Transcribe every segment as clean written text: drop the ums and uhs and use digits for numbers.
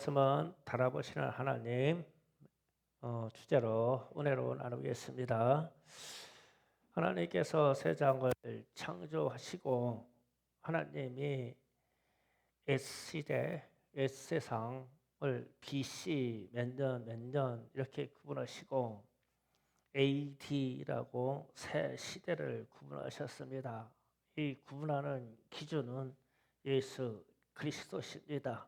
말씀은 달아보시는 하나님 주제로 은혜로 나누겠습니다. 하나님께서 세상을 창조하시고 하나님이 S시대, S세상을 BC 몇 년 이렇게 구분하시고 AD라고 새 시대를 구분하셨습니다. 이 구분하는 기준은 예수 그리스도십니다.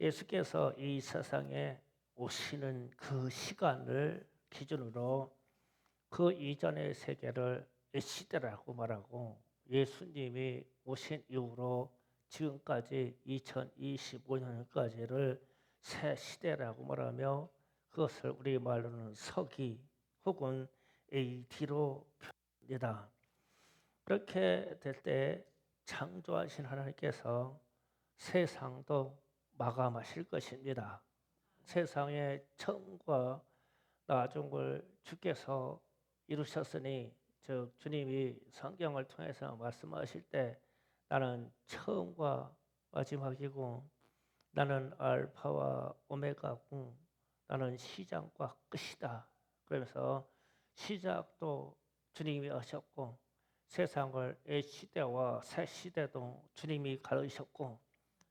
예수께서 이 세상에 오시는 그 시간을 기준으로 그 이전의 세계를 시대라고 말하고 예수님이 오신 이후로 지금까지 2025년까지를 새 시대라고 말하며 그것을 우리 말로는 서기 혹은 AD로 표현합니다. 그렇게 될 때 창조하신 하나님께서 세상도 마감하실 것입니다. 세상의 처음과 나중을 주께서 이루셨으니 즉 주님이 성경을 통해서 말씀하실 때 나는 처음과 마지막이고 나는 알파와 오메가고 나는 시작과 끝이다. 그러면서 시작도 주님이 하셨고 세상을 시대와 새 시대도 주님이 가르셨고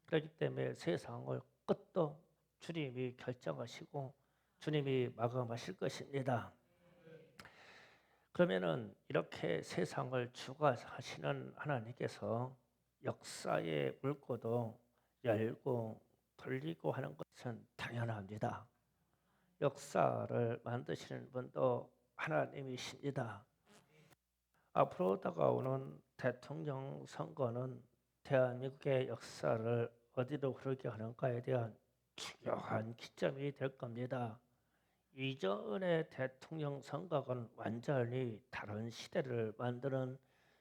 그렇기 때문에 세상을 끝도 주님이 결정하시고 주님이 마감하실 것입니다. 그러면은 이렇게 세상을 주관하시는 하나님께서 역사의 물꼬도 열고 돌리고 하는 것은 당연합니다. 역사를 만드시는 분도 하나님이십니다. 앞으로 다가오는 대통령 선거는 대한민국의 역사를 어디로 흐르게 하는가에 대한 중요한 기점이 될 겁니다. 이전의 대통령 선거는 완전히 다른 시대를 만드는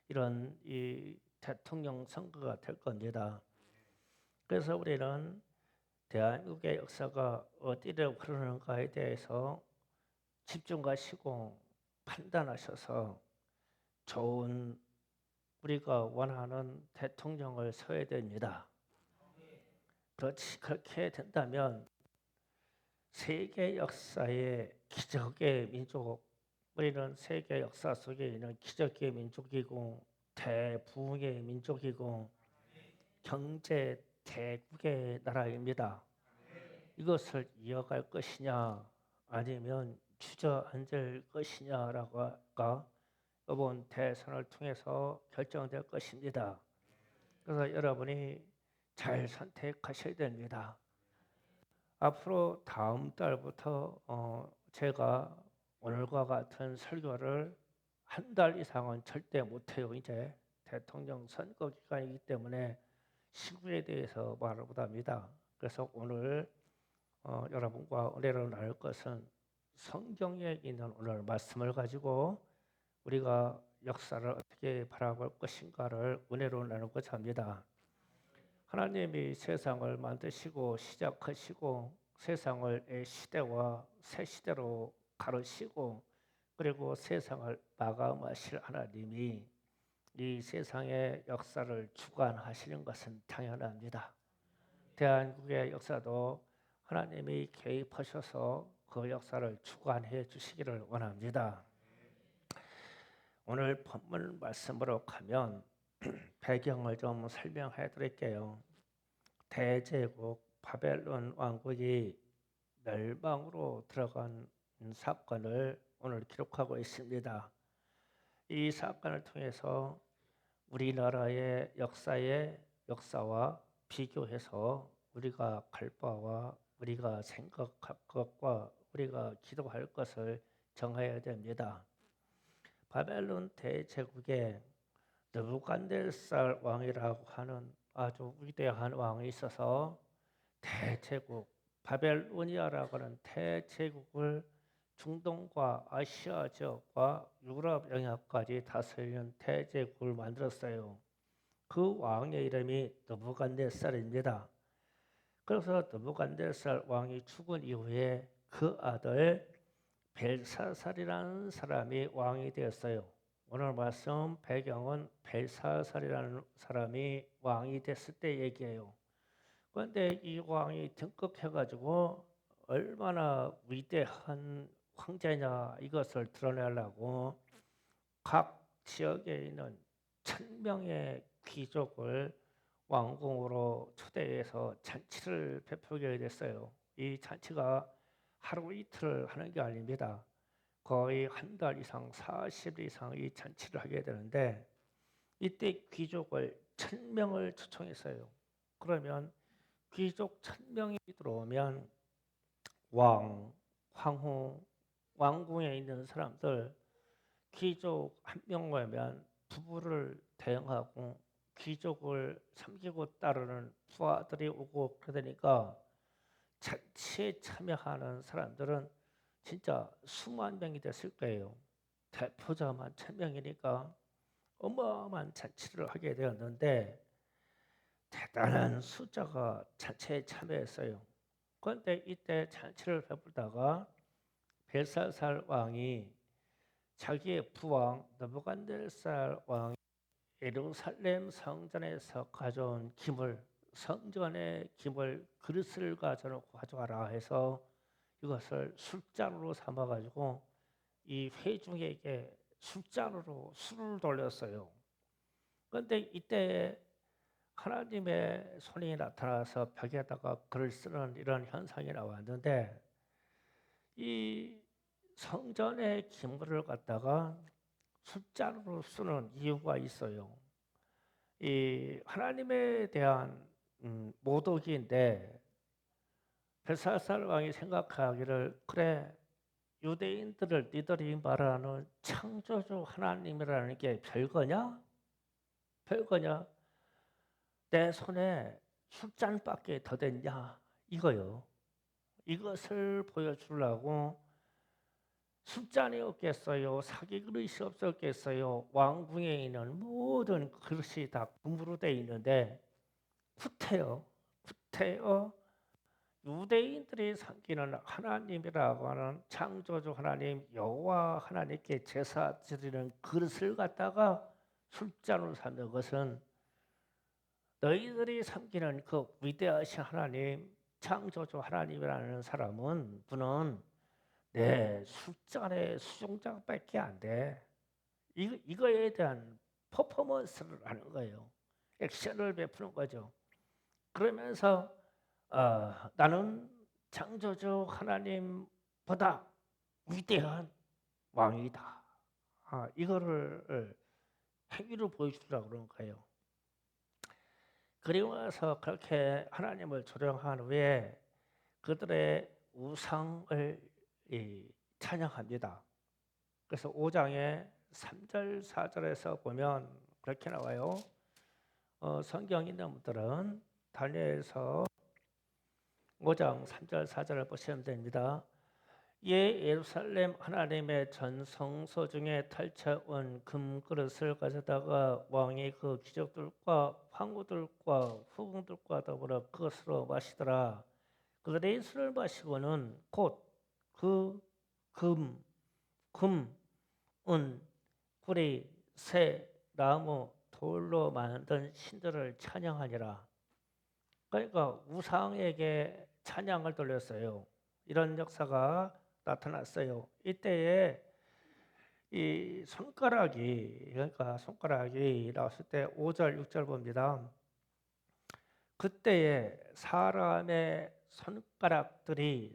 이런 이 대통령 선거가 될 겁니다. 그래서 우리는 대한민국의 역사가 어디로 흐르는가에 대해서 집중하시고 판단하셔서 좋은 우리가 원하는 대통령을 서야 됩니다. 그렇게 된다면 세계 역사의 기적의 민족, 우리는 세계 역사 속에 있는 기적의 민족이고 대부흥의 민족이고 경제 대국의 나라입니다. 이것을 이어갈 것이냐 아니면 주저앉을 것이냐라고 이번 대선을 통해서 결정될 것입니다. 그래서 여러분이 잘 선택하셔야 됩니다. 앞으로 다음 달부터 제가 오늘과 같은 설교를 한 달 이상은 절대 못해요. 이제 대통령 선거 기간이기 때문에 시국에 대해서 말을 못합니다. 그래서 오늘 여러분과 은혜를 나눌 것은 성경에 있는 오늘 말씀을 가지고 우리가 역사를 어떻게 바라볼 것인가를 은혜로 나누고자 합니다. 하나님이 세상을 만드시고 시작하시고 세상을 시대와 새 시대로 가르시고 그리고 세상을 마감하실 하나님이 이 세상의 역사를 주관하시는 것은 당연합니다. 대한민국의 역사도 하나님이 개입하셔서 그 역사를 주관해 주시기를 원합니다. 오늘 본문 말씀으로 가면 배경을 좀 설명해 드릴게요. 대제국 바벨론 왕국이 멸망으로 들어간 사건을 오늘 기록하고 있습니다. 이 사건을 통해서 우리나라의 역사와 비교해서 우리가 갈 바와 우리가 생각할 것과 우리가 기도할 것을 정해야 됩니다. 바벨론 대제국에 느부갓네살 왕이라고 하는 아주 위대한 왕이 있어서 대제국 바벨로니아라고 하는 대제국을 중동과 아시아 지역과 유럽 영역까지 다스리는 대제국을 만들었어요. 그 왕의 이름이 느부갓네살입니다. 그래서 느부갓네살 왕이 죽은 이후에 그 아들 벨사살이라는 사람이 왕이 되었어요. 오늘 말씀 배경은 벨사살이라는 사람이 왕이 됐을 때 얘기해요. 그런데 이 왕이 등극해가지고 얼마나 위대한 황제냐 이것을 드러내려고 각 지역에 있는 1,000명의 귀족을 왕궁으로 초대해서 잔치를 베풀게 됐어요. 이 잔치가 하루 이틀 하는 게 아닙니다. 거의 한 달 이상, 40일 이상 이 잔치를 하게 되는데 이때 귀족을 1,000명을 초청했어요. 그러면 귀족 1,000명이 들어오면 왕, 황후, 왕궁에 있는 사람들 귀족 한 명 오면 부부를 대응하고 귀족을 섬기고 따르는 부하들이 오고 그러니까 잔치에 참여하는 사람들은 진짜 수만 명이 됐을 거예요. 대표자만 1,000명이니까 어마어마한 잔치를 하게 되었는데 대단한 숫자가 잔치에 참여했어요. 그런데 이때 잔치를 베풀다가 벨사살 왕이 자기의 부왕 느부갓네살 왕이 예루살렘 성전에서 가져온 기물, 성전의 기물 그릇을 가져와라 해서 이것을 술잔으로 삼아가지고 이 회중에게 술잔으로 술을 돌렸어요. 그런데 이때 하나님의 손이 나타나서 벽에다가 글을 쓰는 이런 현상이 나왔는데 이 성전의 기물을 갖다가 숫자로 쓰는 이유가 있어요. 이 하나님에 대한 모독인데 벨사살 왕이 생각하기를 그래 유대인들을 니들이 말하는 창조주 하나님이라는 게 별거냐? 별거냐? 내 손에 술잔밖에 더 됐냐? 이거요. 이것을 보여주려고 술잔이 없겠어요? 사기 그릇이 없었겠어요? 왕궁에 있는 모든 그릇이 다 금으로 되어 있는데 구태여, 구태여 유대인들이 섬기는 하나님이라고 하는 창조주 하나님 여호와 하나님께 제사 드리는 그릇을 갖다가 술잔으로 삼는 것은 너희들이 섬기는 그 위대하신 하나님 창조주 하나님이라는 사람은 분은 내 술잔의 수종자밖에 안 돼. 이거에 대한 퍼포먼스를 하는 거예요. 액션을 베푸는 거죠. 그러면서 나는 창조주 하나님보다 위대한 왕이다. 이거를 행위로 보여주려고 그런 거예요. 그리고 나서 그렇게 하나님을 조령한 후에 그들의 우상을 찬양합니다. 그래서 5장의 3절 4절에서 보면 그렇게 나와요. 성경 있는 분들은 다니엘서 5장 3절 4절을 보시면 됩니다. 예루살렘 하나님의 전성소 중에 탈취한 금그릇을 가져다가 왕이 그 귀족들과 황후들과 후궁들과 더불어 그것으로 마시더라. 그들이 술을 마시고는 곧 그 금, 은, 구리, 새, 나무, 돌로 만든 신들을 찬양하니라. 그러니까 우상에게 찬양을 돌렸어요. 이런 역사가 나타났어요. 이때에 이 손가락이 나왔을 때 5절 6절 봅니다. 그때에 사람의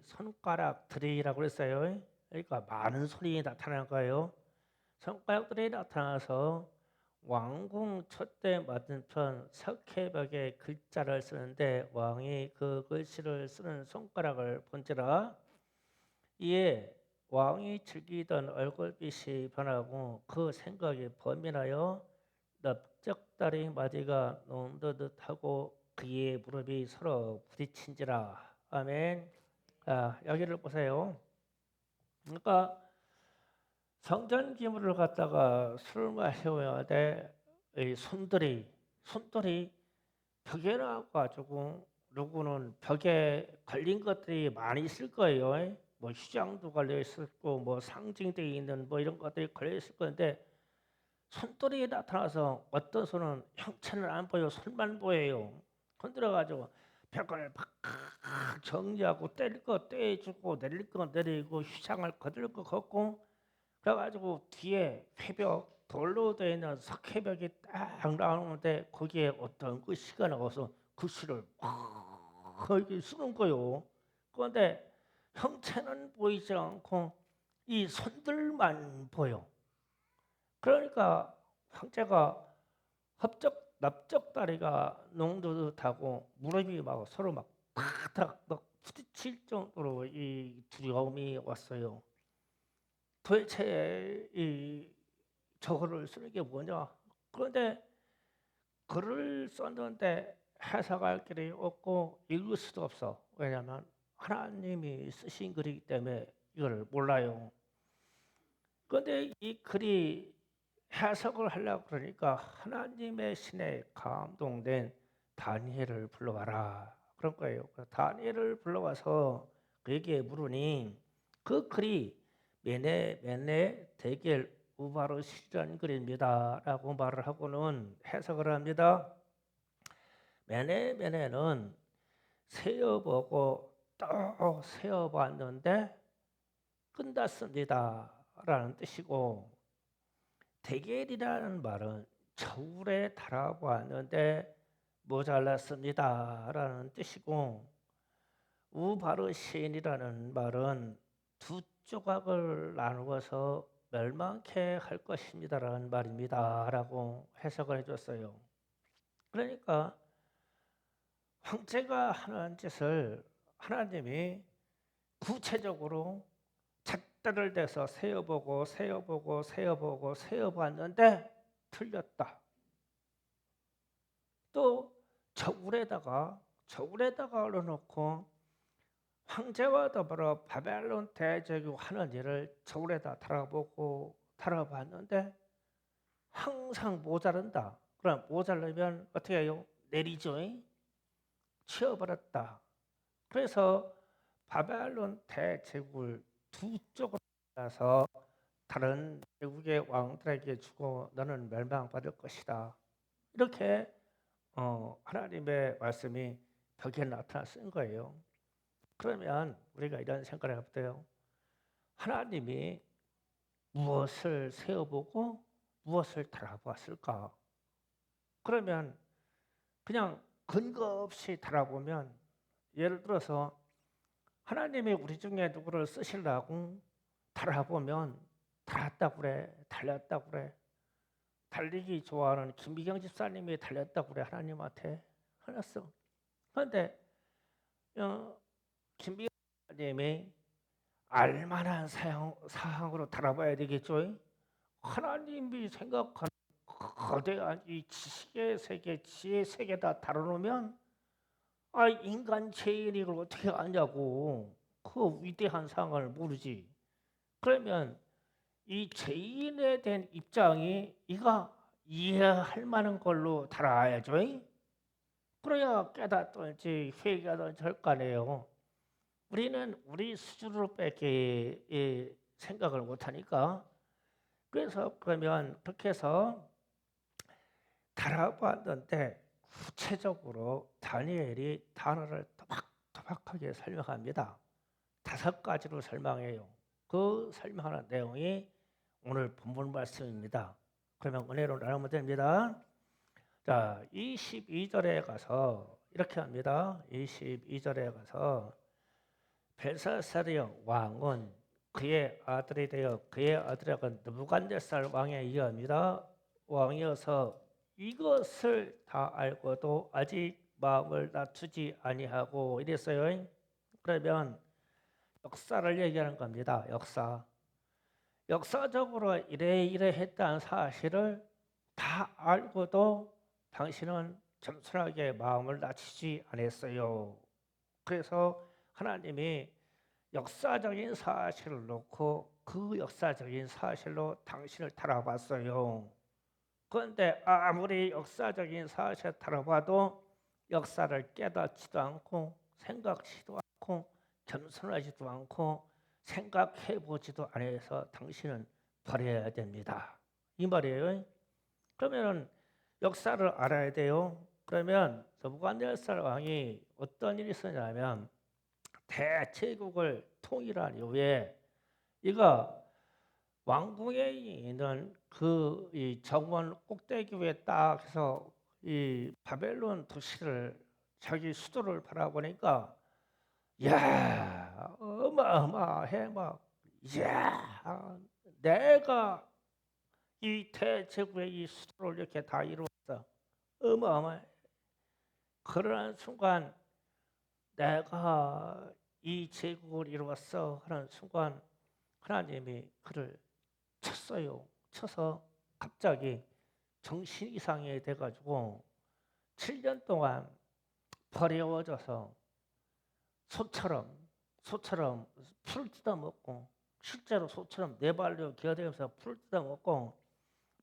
손가락들이라고 했어요. 그러니까 많은 손이 나타난 거예요. 손가락들이 나타나서 왕궁 촛대 맞은편 석회벽에 글자를 쓰는데 왕이 그 글씨를 쓰는 손가락을 본지라 이에 왕이 즐기던 얼굴빛이 변하고 그 생각이 번민하여 넓적다리 마디가 논듯하고 그의 무릎이 서로 부딪힌지라. 아멘. 여기를 보세요. 그러니까 성전 기물을 갖다가 술 마셔야 돼. 이 손들이 벽에 나와가지고 누구는 벽에 걸린 것들이 많이 있을 거예요. 뭐 휴장도 걸려 있었고 뭐 상징되어 있는 뭐 이런 것들이 걸려 있을 건데 손들이 나타나서 어떤 손은 형체는 안 보여 손만 보여요. 흔들어가지고 벽을 막 정리하고 때릴 거 떼주고 내릴 거 내리고 휘장을 거들 거 걷고 그래가지고 뒤에 회벽 돌로 되어 있는 석회벽이 딱 나오는데 거기에 어떤 글씨가 나와서 글씨를 거기 쓰는 거요. 그런데 형체는 보이지 않고 이 손들만 보여. 그러니까 황제가 넓적 다리가 농도듯하고 무릎이 막 서로 막 바닥 막 부딪힐 정도로 이 두려움이 왔어요. 도대체 이 저거를 쓰는 게 뭐냐? 그런데 글을 썼는데 해석할 길이 없고 읽을 수도 없어. 왜냐하면 하나님이 쓰신 글이기 때문에 이걸 몰라요. 그런데 이 글이 해석을 하려고 그러니까 하나님의 신에 감동된 다니엘을 불러와라 그런 거예요. 다니엘을 불러와서 그에게 물으니 그 글이 메네 데겔 우바르시라는 글입니다라고 말을 하고는 해석을 합니다. 메네는 세어보고 또 세어봤는데 끝났습니다라는 뜻이고 데겔이라는 말은 저울에 달아보았는데 모자랐습니다라는 뜻이고 우바르신이라는 말은 두 조각을 나누어서 멸망케 할 것입니다라는 말입니다라고 해석을 해줬어요. 그러니까 황제가 하는 짓을 하나님이 구체적으로 잣대를 대서 세어봤는데 틀렸다. 또 저울에다가 올려놓고 황제와 더불어 바벨론 대제국 하는 일을 저울에다 달아봤는데 항상 모자른다. 그럼 모자르면 어떻게 해요? 내리죠. 치워버렸다. 그래서 바벨론 대제국을 두 쪽으로 나서 다른 제국의 왕들에게 주고 너는 멸망받을 것이다. 이렇게 하나님의 말씀이 벽에 나타났은 거예요. 그러면 우리가 이런 생각을 해볼게요. 하나님이 무엇을 세어보고 무엇을 달아보았을까? 그러면 그냥 근거 없이 달아보면 예를 들어서 하나님이 우리 중에 누구를 쓰시려고 달아보면 달았다고 그래, 달렸다고 그래. 달리기 좋아하는 김미경 집사님이 달렸다고 그래 하나님한테 하났어. 그런데 김미경 집사님이 알만한 사항으로 달아봐야 되겠죠. 하나님이 생각하는 거대한 이 지식의 세계, 지혜의 세계다 다뤄놓으면 인간 죄인이 이걸 어떻게 아냐고. 그 위대한 상황을 모르지. 그러면 이 죄인에 대한 입장이 이가 이해할 만한 걸로 달아야죠. 그래야 깨닫든지 회개하든지 할 거 아니에요. 우리는 우리 수준으로밖에 생각을 못하니까 그래서 그러면 그렇게 해서 달아봤는데 구체적으로 다니엘이 단어를 토박토박하게 설명합니다. 5가지로 설명해요. 그 설명하는 내용이 오늘 본문 말씀입니다. 그러면 은혜로 나누면 됩니다. 자, 22절에 가서 이렇게 합니다. 22절에 가서 벨사사리아 왕은 그의 아들이 되어 그의 아들에게 느부갓네살 왕에 의합니다. 왕이어서 이것을 다 알고도 아직 마음을 낮추지 아니하고 이랬어요. 그러면 역사를 얘기하는 겁니다. 역사적으로 이래 했다는 사실을 다 알고도 당신은 겸손하게 마음을 낮추지 않았어요. 그래서 하나님이 역사적인 사실을 놓고 그 역사적인 사실로 당신을 달아봤어요. 그런데 아무리 역사적인 사실을 달아봐도 역사를 깨닫지도 않고 생각지도 않고 겸손하지도 않고 생각해보지도 않아서 당신은 버려야 됩니다. 이 말이에요. 그러면 역사를 알아야 돼요. 그러면 느부갓네살 왕이 어떤 일이 있었냐면 대제국을 통일한 이후에 이가 왕궁에 있는 그 이 정원 꼭대기 위에 딱 해서 이 바벨론 도시를 자기 수도를 바라보니까 야 어마어마해 막 야 내가 이 대제국의 이 수도를 이렇게 다 이루었어 어마어마해 그러는 순간 내가 이 제국을 이루었어 하는 순간 하나님이 그를 쳤어요. 쳐서 갑자기 정신 이상이 돼가지고 7년 동안 버려워져서 소처럼 풀을 뜯어먹고 실제로 소처럼 네 발로 기어다니면서 풀을 뜯어먹고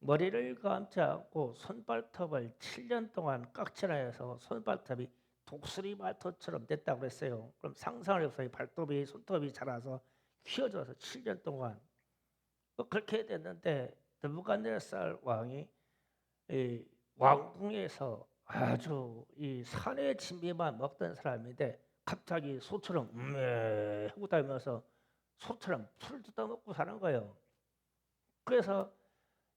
머리를 감지 않고 손발톱을 7년 동안 깍지라해서 손발톱이 독수리 발톱처럼 됐다고 그랬어요. 그럼 상상을 해보세요. 발톱이 손톱이 자라서 휘어져서 7년 동안 그렇게 됐는데 느부갓네살 왕이 이 왕궁에서 아주 이 산의 진미만 먹던 사람인데 갑자기 소처럼 하고 다니면서 소처럼 풀을 뜯어먹고 사는 거예요. 그래서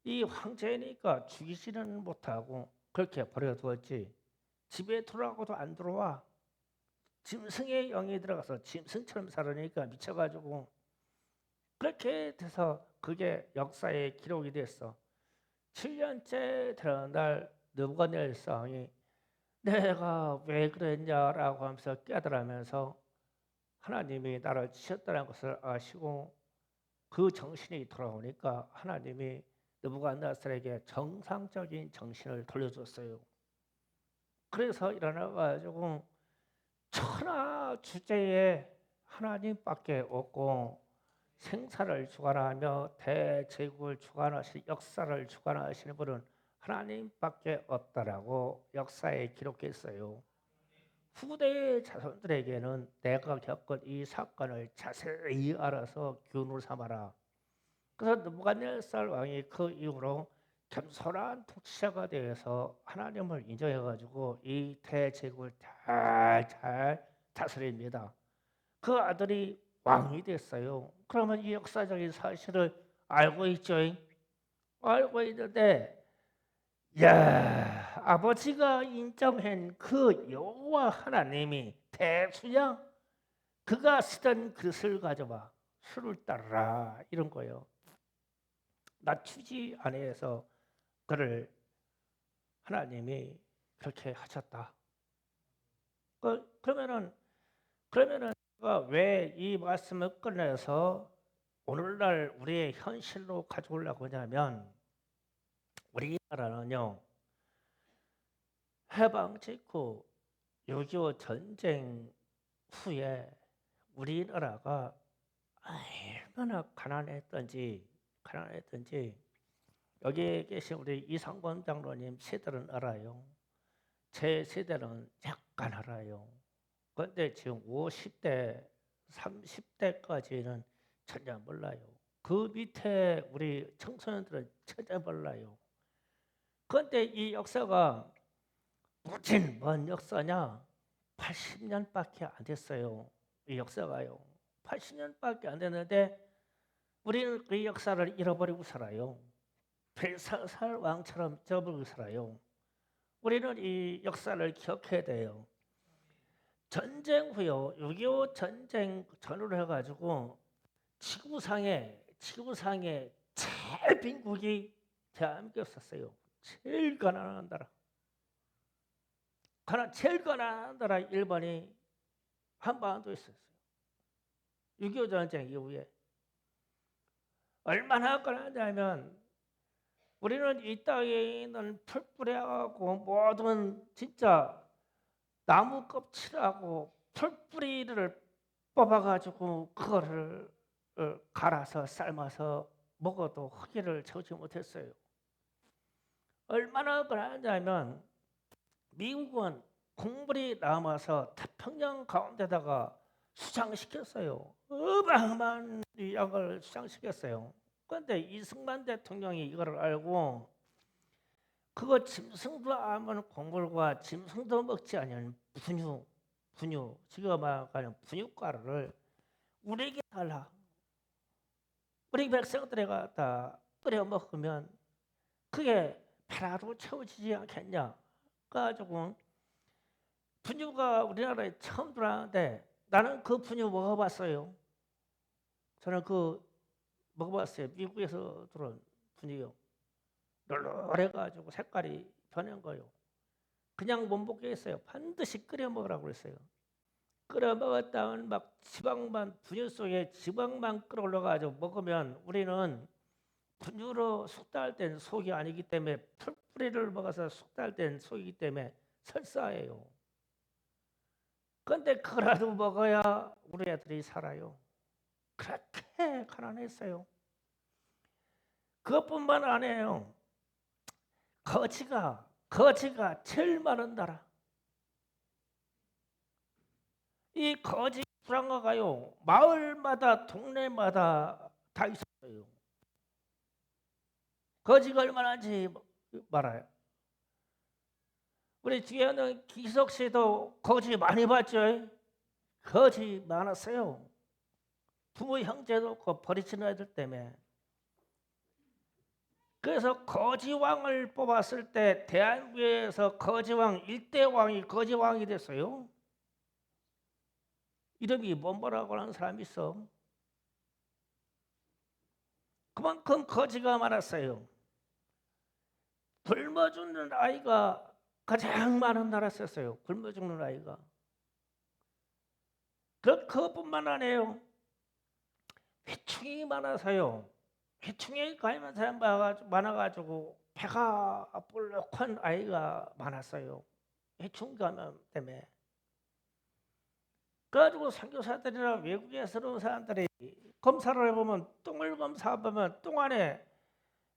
이 황제니까 죽이지는 못하고 그렇게 버려두었지. 집에 들어가고도 안 들어와. 짐승의 영이 들어가서 짐승처럼 살으니까 미쳐가지고 그렇게 돼서 그게 역사의 기록이 됐어. 7년째 되는 날 느부갓네살이 내가 왜 그랬냐라고 하면서 깨달으면서 하나님이 나를 치셨다는 것을 아시고 그 정신이 돌아오니까 하나님이 느부갓네살에게 정상적인 정신을 돌려줬어요. 그래서 일어나가지고 천하 주제에 하나님밖에 없고 생사를 주관하며 대제국을 주관하시 역사를 주관하시는 분은 하나님밖에 없다라고 역사에 기록했어요. 후대의 자손들에게는 내가 겪은 이 사건을 자세히 알아서 교훈을 삼아라. 그래서 느부갓네살 왕이 그 이후로 겸손한 통치자가 되어서 하나님을 인정해가지고 이 대제국을 잘 다스립니다. 그 아들이 왕이 됐어요. 그러면 이 역사적인 사실을 알고 있죠. 알고 있는데 야 아버지가 인정한 그 여호와 하나님이 대수야 그가 쓰던 그릇을 가져와 술을 따르라 이런 거예요. 낮추지 아니해서 그를 하나님이 그렇게 하셨다. 그러면은 왜 이 말씀을 꺼내서 오늘날 우리의 현실로 가져오려고 하냐면 우리나라는요 해방 직후 6.25 전쟁 후에 우리나라가 얼마나 가난했던지 여기 계신 우리 이상권 장로님 세대는 알아요. 제 세대는 약간 알아요. 그런데 지금 50대, 30대까지는 전혀 몰라요. 그 밑에 우리 청소년들은 전혀 몰라요. 그런데 이 역사가 무진 먼 역사냐? 80년밖에 안 됐어요. 이 역사가요. 80년밖에 안 됐는데 우리는 그 역사를 잃어버리고 살아요. 벨사살 왕처럼 접어버리고 살아요. 우리는 이 역사를 기억해야 돼요. 전쟁 후요. 6.25 전쟁 전후로 해가지고 지구상에 제일 빈국이 대한민국이었어요. 제일 가난한 나라. 제일 가난한 나라 일본이 한반도에 있었어요. 6.25 전쟁 이후에 얼마나 가난하냐면 우리는 이 땅에 있는 풀뿌리하고 모든 진짜 나무 껍질하고 풀뿌리를 뽑아가지고 그거를 갈아서 삶아서 먹어도 허기를 채우지 못했어요. 얼마나 가난하냐면 미국은 국물이 남아서 태평양 가운데다가 수장시켰어요. 어마어마한 양을 수장시켰어요. 그런데 이승만 대통령이 이걸 알고 그거 짐승도 아무런 곡물과 짐승도 먹지 아니하는 분유 지금 말하는 분유가루를 우리에게 달라. 우리 백성들이 갖다 끓여 먹으면 그게 배라도 채워지지 않겠냐. 그래가지고 분유가 우리나라에 처음 들어왔는데 나는 그 분유 먹어봤어요. 저는 그 먹어봤어요. 미국에서 들어온 분유요. 널널해가지고 색깔이 변한 거예요. 그냥 못 먹게 했어요. 반드시 끓여 먹으라고 그랬어요. 끓여 먹었다면 막 지방만 분유 속에 지방만 끌어올라가지고 먹으면 우리는 분유로 숙달할 땐 속이 아니기 때문에 풀뿌리를 먹어서 숙달할 땐 속이기 때문에 설사해요. 그런데 그거라도 먹어야 우리 애들이 살아요. 그렇게 가난했어요. 그것뿐만 아니에요. 거지가 제일 많은 나라. 이 거지 불황가가요 마을마다 동네마다 다 있었어요. 거지가 얼마나인지 말아요. 우리 뒤에는 기석 씨도 거지 많이 봤죠. 거지 많았어요. 부모 형제도 없고 버리치는 애들 때문에. 그래서 거지왕을 뽑았을 때 대한민국에서 거지왕 1대 왕이 거지왕이 됐어요. 이름이 뭔뭐라고 하는 사람이 있어. 그만큼 거지가 많았어요. 굶어 죽는 아이가 가장 많은 나라였어요. 굶어 죽는 아이가. 그것뿐만 아니에요. 회충이 많아서요. 회충에 가입한 사람 많아가지고 배가 볼록한 아이가 많았어요. 회충 감염 때문에. 그래가지고 선교사들이나 외국에서 온 사람들이 검사를 해보면 똥을 검사해보면 똥 안에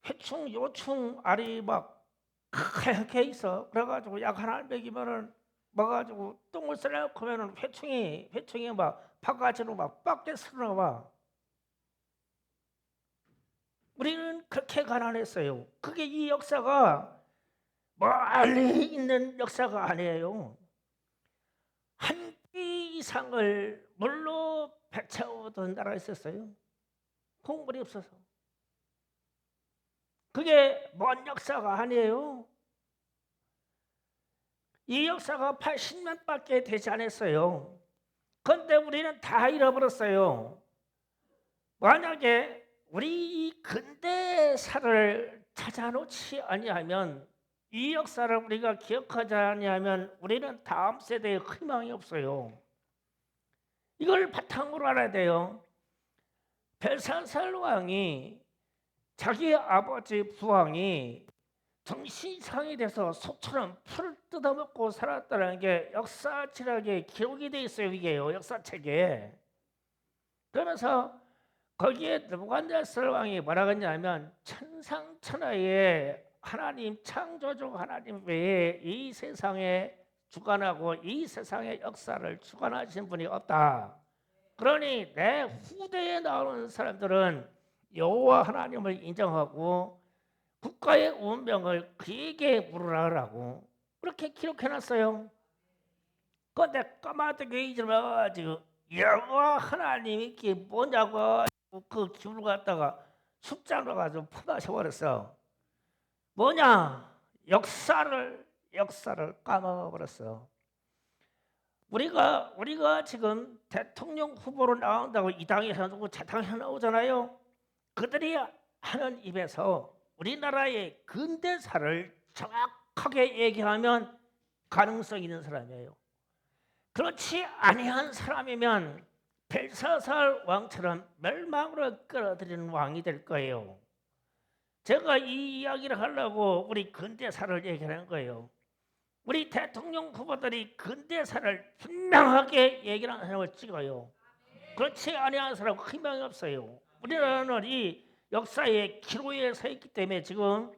회충, 요충, 알이 막 하얗게 있어. 그래가지고 약 하나 먹이면은 먹어가지고 똥을 썰어놓으면 회충이 막 바가지로 막 밖에 쓸어나와. 우리는 그렇게 가난했어요. 그게 이 역사가 멀리 있는 역사가 아니에요. 한 끼 이상을 물로 배채우던 나라가 있었어요. 곡물이 없어서. 그게 먼 역사가 아니에요. 이 역사가 80년밖에 되지 않았어요. 그런데 우리는 다 잃어버렸어요. 만약에 우리 근대사를 찾아놓지 아니하면 이 역사를 우리가 기억하지 아니하면 우리는 다음 세대에 희망이 없어요. 이걸 바탕으로 알아야 돼요. 벨사살 왕이 자기 아버지 부왕이 정신상이 돼서 소처럼 풀을 뜯어먹고 살았다는 게 역사책에 기록이 돼 있어요. 이게요, 역사책에. 그러면서 거기에 느부갓네살 왕이 뭐라고 했냐면 천상천하의 하나님 창조주 하나님 외에 이 세상에 주관하고 이 세상의 역사를 주관하신 분이 없다. 그러니 내 후대에 나오는 사람들은 여호와 하나님을 인정하고 국가의 운명을 그에게 물으라고 그렇게 기록해놨어요. 그런데 까마득히 잊어가지고 여호와 하나님이 이게 뭐냐고 그 기울을 갖다가 숫자로 가지고 퍼마셔버렸어. 뭐냐? 역사를 까먹어버렸어. 우리가 지금 대통령 후보로 나온다고 이 당에서 나오고 저 당에서 나오잖아요. 그들이 하는 입에서 우리나라의 근대사를 정확하게 얘기하면 가능성 있는 사람이에요. 그렇지 아니한 사람이면 벨사살 왕처럼 멸망으로 끌어들이는 왕이 될 거예요. 제가 이 이야기를 하려고 우리 근대사를 얘기하는 거예요. 우리 대통령 후보들이 근대사를 분명하게 얘기하는 사람을 찍어요. 그렇지 아니한 사람 희망이 없어요. 우리나라는 이 역사의 기로에 서 있기 때문에 지금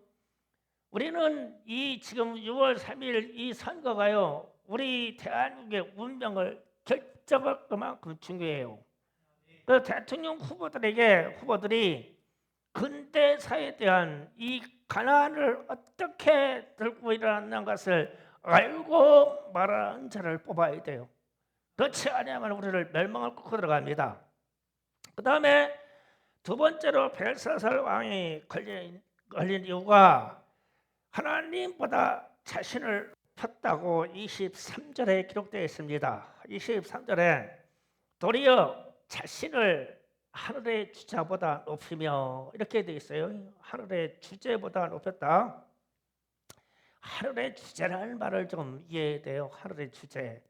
우리는 이 지금 6월 3일 이 선거가요. 우리 대한민국의 운명을 결정할 것만큼 중요해요. 그 대통령 후보들이 근대사에 대한 이 가난을 어떻게 들고 일어났는 것을 알고 말하는 자를 뽑아야 돼요. 그렇지 않으면 우리를 멸망을 뚫고 들어갑니다. 그 다음에 두 번째로 벨사살 왕이 걸린 이유가 하나님보다 자신을 폈다고 23절에 기록되어 있습니다. 23절에 도리어 자신을 하늘의 주자보다 높이며 이렇게 되어 있어요. 하늘의 주제보다 높였다. 하늘의 주제라는 말을 좀 이해해야 돼요. 하늘의 주제.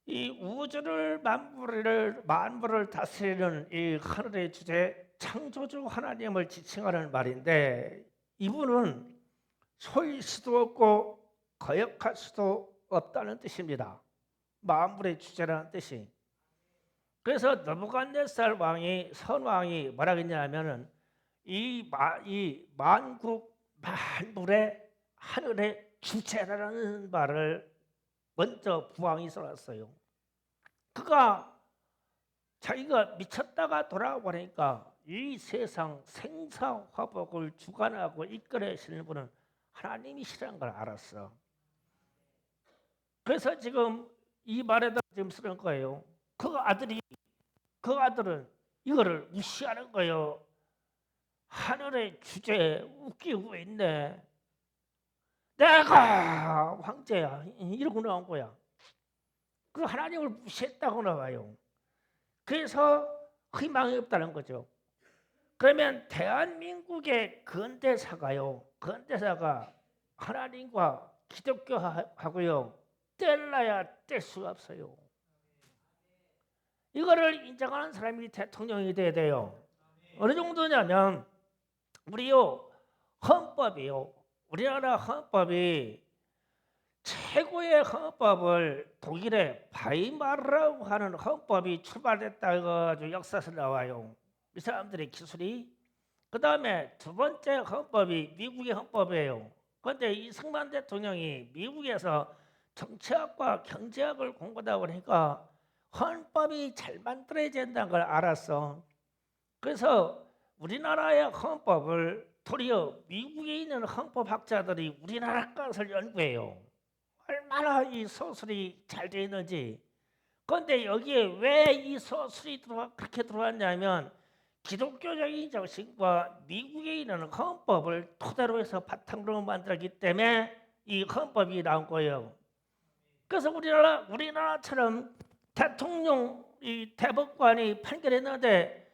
이 우주를 만물을 다스리는 이 하늘의 주제, 창조주 하나님을 지칭하는 말인데, 이분은 소일 수도 없고 거역할 수도 없다는 뜻입니다. 만물의 주제라는 뜻이. 그래서 느부갓네살 왕이, 선왕이 뭐라 했냐면은 이 만국 만물의 하늘의 주제라는 말을 먼저 부왕이 써놨어요. 그가 자기가 미쳤다가 돌아오니까 이 세상 생사화복을 주관하고 이끌어내시는 분은 하나님이시라는 걸 알았어. 그래서 지금 이 말에다 지금 쓰는 거예요. 그 아들은 이거를 무시하는 거예요. 하늘의 주제에 웃기고 있네. 내가 황제야 이러고 나온 거야. 그 하나님을 무시했다고 나와요. 그래서 희망이 없다는 거죠. 그러면 대한민국의 근대사가 하나님과 기독교하고요 뗄래야 뗄 수가 없어요. 이거를 인정하는 사람이 대통령이 돼야 돼요. 어느 정도냐면 우리요 헌법이요, 우리나라 헌법이 최고의 헌법을 독일의 바이마르라고 하는 헌법이 출발됐다고 아주 역사에서 나와요. 이 사람들의 기술이. 그 다음에 두 번째 헌법이 미국의 헌법이에요. 그런데 이승만 대통령이 미국에서 정치학과 경제학을 공부하다 보니까 헌법이 잘 만들어야 된다는 걸 알았어. 그래서 우리나라의 헌법을 도리어 미국에 있는 헌법학자들이 우리나라 것을 연구해요. 얼마나 이 소설이 잘 되어 있는지. 그런데 여기에 왜 이 소설이 그렇게 들어왔냐면 기독교적인 정신과 미국에 있는 헌법을 토대로 해서 바탕으로 만들었기 때문에 이 헌법이 나온 거예요. 그래서 우리나라처럼 대통령 이 대법관이 판결했는데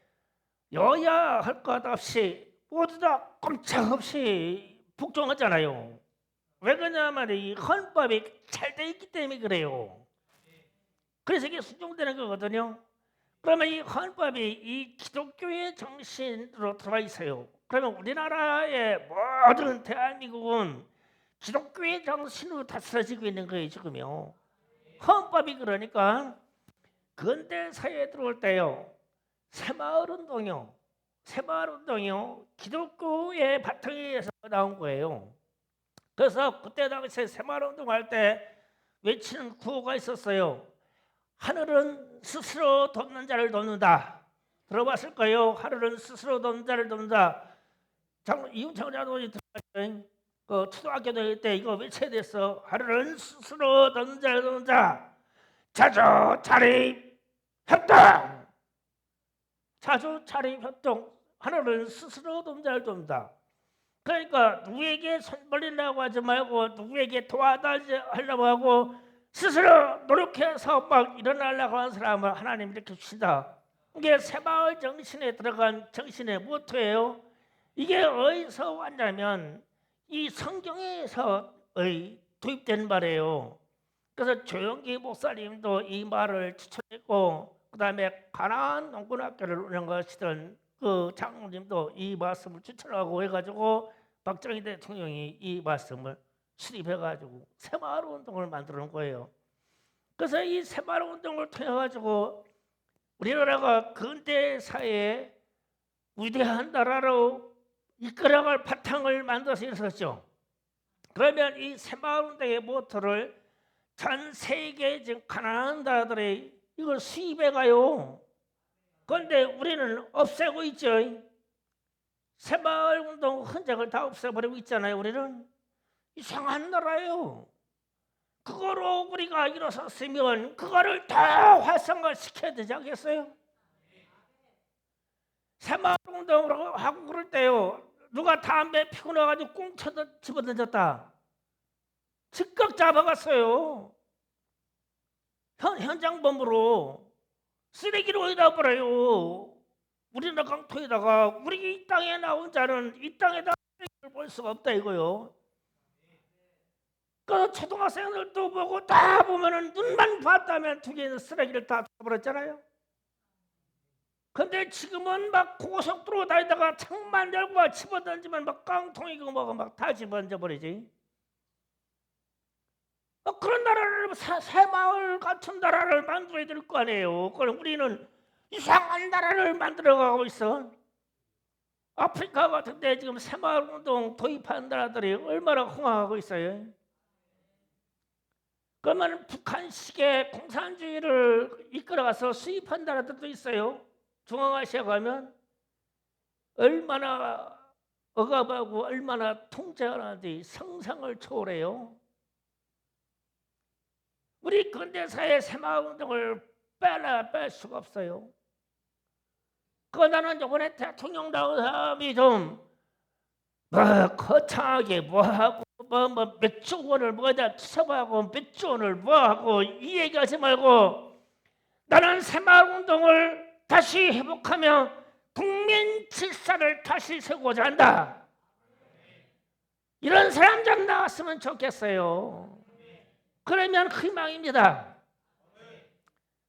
여야 할 것 없이 모두 다 꼼짝없이 복종하잖아요. 왜 그러냐면 이 헌법이 잘 돼 있기 때문에 그래요. 그래서 이게 순종되는 거거든요. 그러면 이 헌법이 이 기독교의 정신으로 들어와 있어요. 그러면 우리나라의 모든 대한민국은 기독교의 정신으로 다스려지고 있는 거예요 지금요. 헌법이 그러니까 근대사회에 들어올 때요 새마을운동이요 기독교의 바탕에서 나온 거예요. 그래서 그때 당시에 새마을운동할 때 외치는 구호가 있었어요. 하늘은 스스로 돕는 자를 돕는다. 들어봤을 거예요. 하늘은 스스로 돕는 자를 돕는다. 이윤창 장로님 들어봤죠? 그 초등학교 다닐 때 이거 외쳐야 됐어. 하늘은 스스로 돕는 자를 돕는다. 자주 차림 협동. 자주 차림 협동. 하늘은 스스로 돕는 자를 돕는다. 그러니까 누구에게 손 벌리려고 하지 말고 누구에게 도와달라고 하고 스스로 노력해서 막 일어나려고 하는 사람을 하나님 이렇게 주신다. 이게 새마을 정신에 들어간 정신의 모토예요. 이게 어디서 왔냐면 이 성경에서 도입된 말이에요. 그래서 조영기 목사님도 이 말을 추천했고 그 다음에 가나안 농군학교를 운영하시던 그 장로님도 이 말씀을 추천하고 해가지고 박정희 대통령이 이 말씀을 수립해가지고 새마을운동을 만들어 놓은 거예요. 그래서 이 새마을운동을 통해가지고 우리나라가 근대사회에 위대한 나라로 이끌어갈 바탕을 만들어서 있었죠. 그러면 이 새마을운동의 모토를 전 세계 지금 가난한 나라들이 이걸 수입해 가요. 그런데 우리는 없애고 있죠. 새마을운동 흔적을 다 없애버리고 있잖아요. 우리는 이상한 나라예요. 그거로 우리가 일어섰으면 그거를 더 활성화시켜야 되지 않겠어요? 새마을운동으로 하고 그럴 때요, 누가 담배 피고 나가지고 꽁쳐 집어던졌다, 즉각 잡아갔어요. 현장범으로 쓰레기로 어디다 버려요. 우리나라 강토에다가. 우리 이 땅에 나온 자는 이 땅에다 쓰레기를 볼 수가 없다 이거요. 그 초등학생들도 보고 다 보면은 눈만 봤다면 두 개의 쓰레기를 다 버렸잖아요. 근데 지금은 막 고속도로 다니다가 창만 열고 집어던지면 막 깡통이고 뭐가 막 다 집어던져 버리지. 그런 나라를 새마을 같은 나라를 만들어야 될 거 아니에요. 그럼 우리는 이상한 나라를 만들어가고 있어. 아프리카 같은 데 지금 새마을운동 도입한 나라들이 얼마나 흥황하고 있어요. 그러면 북한식의 공산주의를 이끌어가서 수입한 나라들도 있어요. 중앙아시아 가면 얼마나 억압하고 얼마나 통제하는지 상상을 초월해요. 우리 근대사의 새마을운동을 뺄 수가 없어요. 나는 이번에 대통령 나온 사람이 좀 거창하게 뭐하고 몇 조 원을 뭐다 투자하고 몇 조 원을 뭐하고 이 얘기하지 말고 나는 새마을운동을 다시 회복하며 국민 질서를 다시 세우고자 한다. 이런 사람 좀 나왔으면 좋겠어요. 그러면 희망입니다.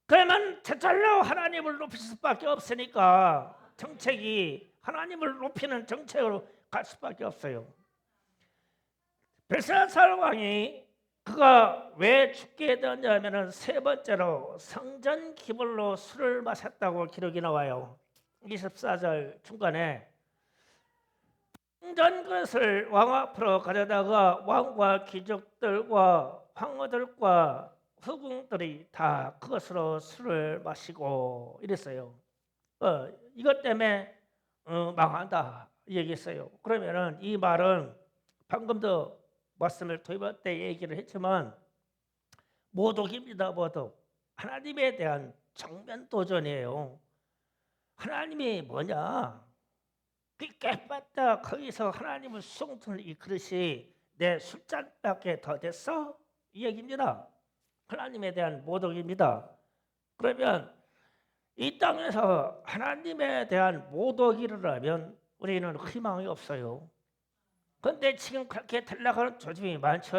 그러면 저절로 하나님을 높일 수밖에 없으니까 정책이 하나님을 높이는 정책으로 갈 수밖에 없어요. 벨사살 왕이 그가 왜 죽게 되었냐면은 세 번째로 성전 기물로 술을 마셨다고 기록이 나와요. 24절 중간에 성전 그릇을 왕 앞으로 가져다가 왕과 귀족들과 황후들과 후궁들이 다 그것으로 술을 마시고 이랬어요. 이것 때문에 망한다 얘기했어요. 그러면은 이 말은 방금도 말씀을 도입할 때 얘기를 했지만 모독입니다. 모독. 하나님에 대한 정면 도전이에요. 하나님이 뭐냐? 깨봤다 거기서 하나님을 수송하는 이 그릇이 내 술잔밖에 더 됐어? 이 얘기입니다. 하나님에 대한 모독입니다. 그러면 이 땅에서 하나님에 대한 모독이 일어나면 우리는 희망이 없어요. 그런데 지금 그렇게 들락하는 조짐이 많죠.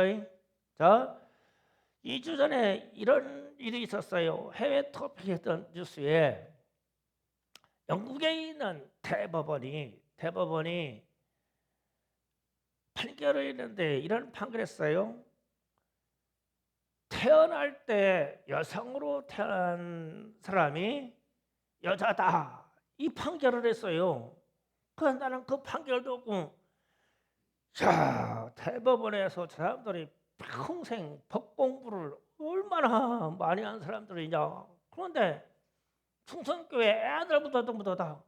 자, 2주 전에 이런 일이 있었어요. 해외 토픽했던 뉴스에 영국에 있는 대법원이 판결을 했는데 이런 판결을 했어요. 태어날 때 여성으로 태어난 사람이 여자다, 이 판결을 했어요. 그래서 나는 그 판결도 없고, 자, 대법원에서 저 사람들이 평생 법 공부를 얼마나 많이 한 사람들이냐. 그런데 충성교회 애들부터 다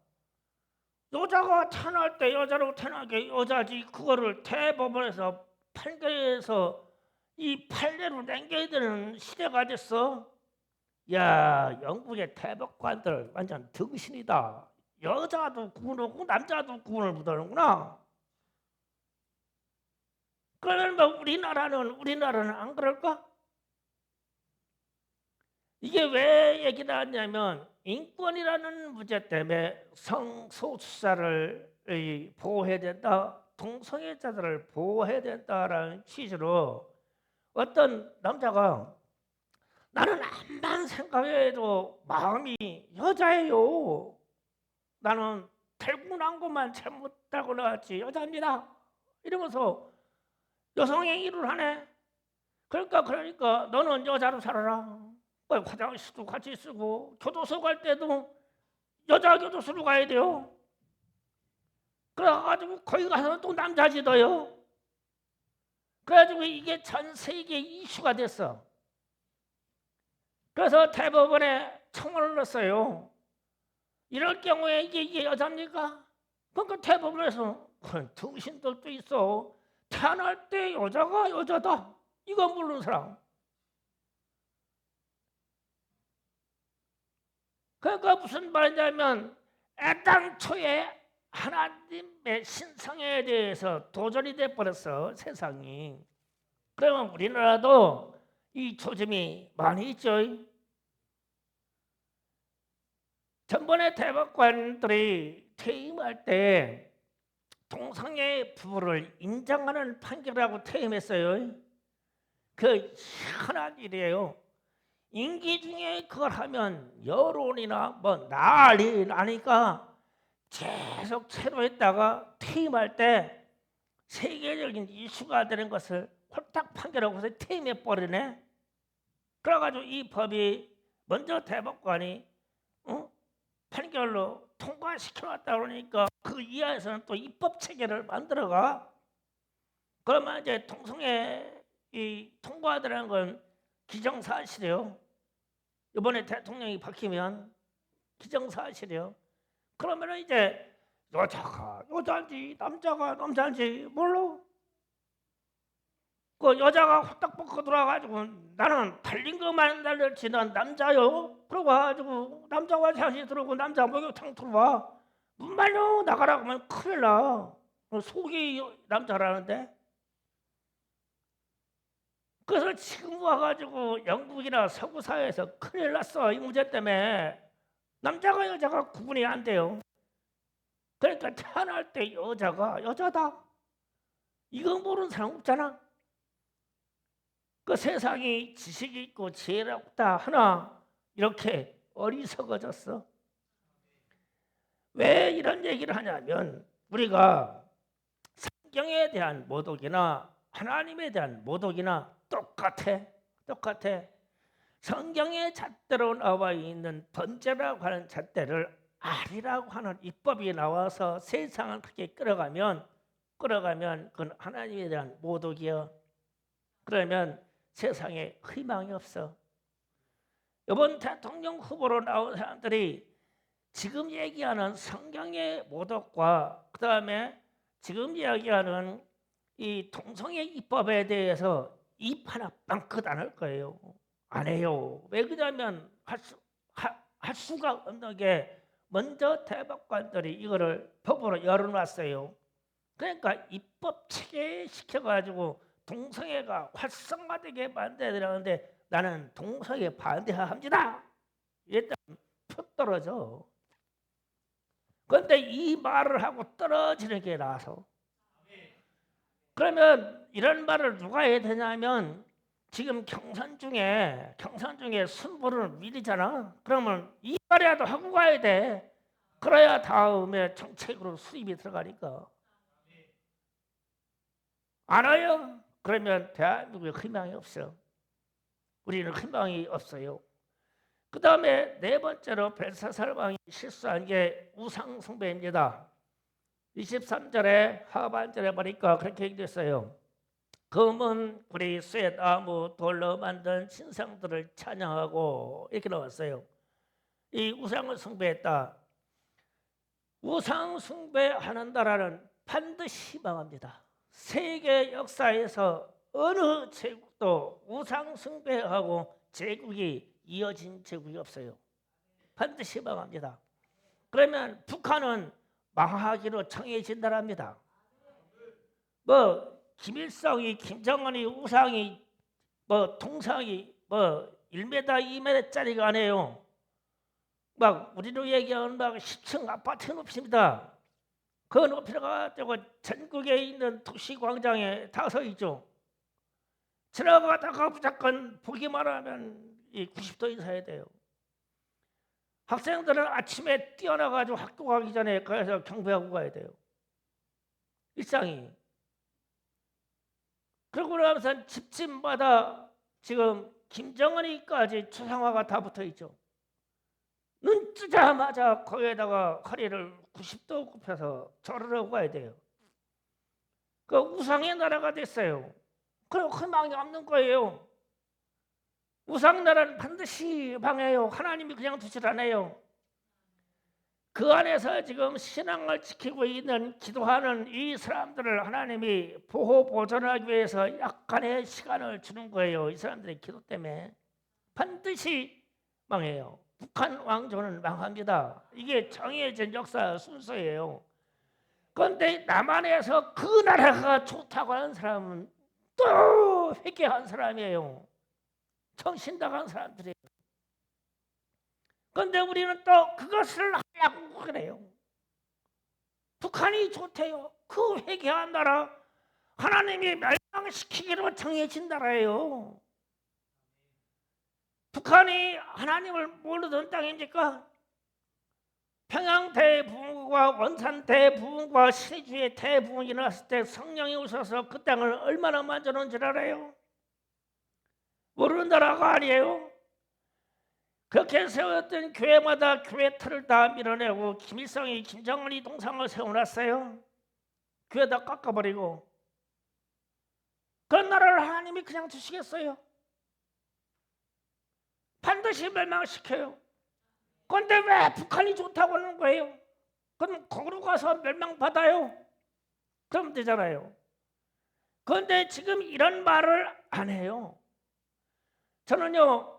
여자가 태어날 때 여자로 태어나게 여자지, 그거를 대법원에서 판결해서 이 판례로 남겨야 되는 시대가 됐어. 야, 영국의 대법관들 완전 등신이다. 여자도 구분하고 남자도 구분을 못하는구나. 그러면 뭐 우리나라는 안 그럴까? 이게 왜 얘기 나왔냐면 인권이라는 문제 때문에 성소수자를 보호해야 된다, 동성애자들을 보호해야 된다라는 취지로 어떤 남자가 나는 암만 생각해도 마음이 여자예요. 나는 탈구난 것만 잘못하고 나왔지 여자입니다. 이러면서 여성행위를 하네. 그러니까 너는 여자로 살아라. 화장실도 같이 쓰고 교도소 갈 때도 여자 교도소로 가야 돼요. 그래가지고 거기 가서 또 남자 지도요. 그래가지고 이게 전 세계 이슈가 됐어. 그래서 대법원에 청원을 넣었어요. 이럴 경우에 이게 여자입니까? 그러니까 대법원에서 그런 등신들도 있어. 태어날 때 여자가 여자다. 이거 모르는 사람. 그러니까 무슨 말이냐면 애당초에 하나님의 신성에 대해서 도전이 돼버렸어 세상이. 그러면 우리나라도 이 초점이 많이 있죠. 전번에 대법관들이 퇴임할 때 동성애 부부를 인정하는 판결하고 퇴임했어요. 그 희한한 일이에요. 임기 중에 그걸 하면 여론이나 뭐 난리 나니까 계속 체로했다가 퇴임할 때 세계적인 이슈가 되는 것을 홀딱 판결하고서 퇴임해 버리네. 그래가지고 이 법이 먼저 대법관이 판결로 통과시켜놨다 그러니까 그 이하에서는 또 입법 체계를 만들어가. 그러면 이제 동성애 이 통과되는 건 기정사실이에요. 이번에 대통령이 바뀌면 기정사실이에요. 그러면 이제 여자가 여자인지 남자가 남자인지 몰라. 그 여자가 후딱 벗고 들어와가지고 나는 달린 것만 달렸지 난 남자요. 그러고 가지고 남자와 자식 들어오고 남자 목욕탕 들어와. 문말로 나가라고 하면 큰일 나. 속이 남자라는데. 그래서 지금 와가지고 영국이나 서구 사회에서 큰일 났어. 이 문제 때문에. 남자가 여자가 구분이 안 돼요. 그러니까 태어날 때 여자가 여자다. 이거 모르는 사람 없잖아. 그 세상이 지식이 있고 지혜롭다 하나 이렇게 어리석어졌어. 왜 이런 얘기를 하냐면 우리가 성경에 대한 모독이나 하나님에 대한 모독이나 똑같아. 성경의 잣대로 나와 있는 번제라고 하는 잣대를 알이라고 하는 입법이 나와서 세상을 그렇게 끌어가면 그건 하나님에 대한 모독이야. 그러면 세상에 희망이 없어. 이번 대통령 후보로 나온 사람들이 지금 얘기하는 성경의 모독과 그 다음에 지금 이야기하는 이 동성애 입법에 대해서 입 하나 빵긋 안 할 거예요. 안 해요. 왜 그러냐면 할 수가 없는 게 먼저 대법관들이 이거를 법으로 열어놨어요. 그러니까 입법 체계에 시켜가지고 동성애가 활성화되게 만들어야 되는데 나는 동성애 반대합니다. 이랬다면 푹 떨어져. 그런데 이 말을 하고 떨어지는 게 나서 그러면 이런 말을 누가 해야 되냐면 지금 경선 중에 순번을 미리잖아. 그러면 이 말이라도 하고 가야 돼. 그래야 다음에 정책으로 수입이 들어가니까. 안 와요? 그러면 대한민국에 희망이 없어. 우리는 희망이 없어요. 그 다음에 네 번째로 벨사살 왕이 실수한 게 우상 숭배입니다. 23절에 하반절에 보니까 그렇게 얘기됐어요. 금은 구리 쇠나무 돌로 만든 신상들을 찬양하고 이렇게 나왔어요. 이 우상을 숭배했다. 우상 숭배하는 나라는 반드시 망합니다. 세계 역사에서 어느 제국도 우상 숭배하고 제국이 이어진 제국이 없어요. 반드시 망합니다. 그러면 북한은 망하기로 정해진 나라입니다. 뭐 김일성이 김정은이 우상이 뭐 동상이 뭐 1m 2m짜리가 아니에요. 막 우리로 얘기하는 막 10층 아파트 높이입니다. 그 높이가 가지고 전국에 있는 도시 광장에 다 서 있죠. 지나가다가 무조건 보기만 하면 이 90도 인사해야 돼요. 학생들은 아침에 뛰어나가지고 학교 가기 전에 가서 경배하고 가야 돼요. 일상이. 그러고 나서 집집마다 지금 김정은이까지 추상화가 다 붙어 있죠. 눈 뜨자마자 거기에다가 허리를 90도 굽혀서 절을 하고 가야 돼요. 그 우상의 나라가 됐어요. 그리고 희망이 없는 거예요. 우상 나라는 반드시 망해요. 하나님이 그냥 두질 않아요. 그 안에서 지금 신앙을 지키고 있는 기도하는 이 사람들을 하나님이 보호 보존하기 위해서 약간의 시간을 주는 거예요. 이 사람들의 기도 때문에 반드시 망해요. 북한 왕조는 망합니다. 이게 정해진 역사 순서예요. 그런데 남한에서 그 나라가 좋다고 하는 사람은 또 회개한 사람이에요. 정신 나간 사람들이에요. 그런데 우리는 또 그것을 하려고 그래요. 북한이 좋대요. 그 회개한 나라 하나님이 멸망시키기로 정해진 나라예요. 북한이 하나님을 모르던 땅입니까? 평양 대부흥과 원산 대부흥과 시주의 대부흥이 났을 때 성령이 오셔서 그 땅을 얼마나 만져놓은 줄 알아요? 모르는 나라가 아니에요. 그렇게 세웠던 교회마다 교회 틀을 다 밀어내고 김일성이 김정은이 동상을 세워놨어요. 교회 다 깎아버리고. 그런 나라를 하나님이 그냥 주시겠어요? 반드시 멸망시켜요. 그런데 왜 북한이 좋다고 하는 거예요? 그럼 거기로 가서 멸망받아요. 그럼 되잖아요. 그런데 지금 이런 말을 안 해요. 저는요,